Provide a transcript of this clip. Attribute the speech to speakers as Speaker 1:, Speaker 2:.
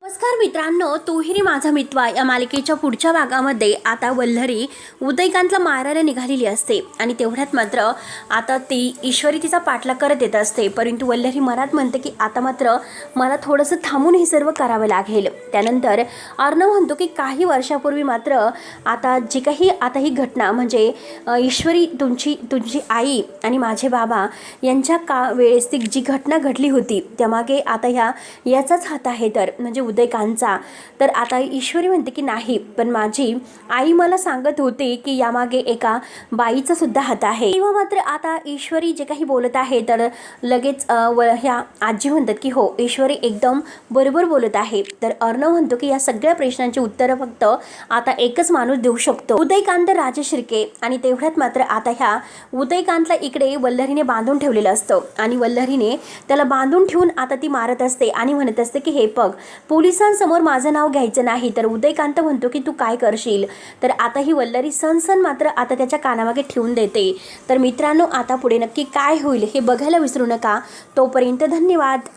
Speaker 1: नमस्कार मित्रांनो, तूही माझा मित्र या मालिकेच्या पुढच्या भागामध्ये आता वल्लरी उदयकांतला मारायला निघालेली असते आणि तेवढ्यात मात्र आता ती ईश्वरी तिचा पाठलाग करत येत असते. परंतु वल्लरी मनात म्हणते की आता मात्र मला थोडंसं थांबून हे सर्व करावं लागेल. त्यानंतर अर्णव म्हणतो की काही वर्षापूर्वी मात्र आता जी काही आता ही घटना म्हणजे ईश्वरी तुमची आई आणि माझे बाबा यांच्या वेळेस ती जी घटना घडली होती त्यामागे आता याचाच हात आहे तर म्हणजे उदयकांतचा. तर आता ईश्वरी म्हणते की नाही, पण माझी आई मला सांगत होते की यामागे एका बाईचा सुद्धा हात आहे. तेव्हा मात्र आता ईश्वरी जे काही बोलत आहे तर लगेच ह्या आजी म्हणतात की हो, ईश्वरी एकदम बरोबर बोलत आहे. तर अर्णव म्हणतो की या सगळ्या प्रश्नांची उत्तरं फक्त आता एकच माणूस देऊ शकतो, उदयकांत राजे शिर्के. आणि तेवढ्यात मात्र आता ह्या उदयकांतला इकडे वल्लरीने बांधून ठेवलेलं असतं आणि वल्लरीने त्याला बांधून ठेवून आता ती मारत असते आणि म्हणत असते की हे बघ, पोलिसांसमोर माझं नाव घ्यायचं नाही. तर उदयकांत म्हणतो की तू काय करशील. तर आता ही वल्लरी सनसन मात्र आता त्याच्या कानामागे ठेवून देते. तर मित्रांनो, आता पुढे नक्की काय होईल हे बघायला विसरू नका. तोपर्यंत धन्यवाद.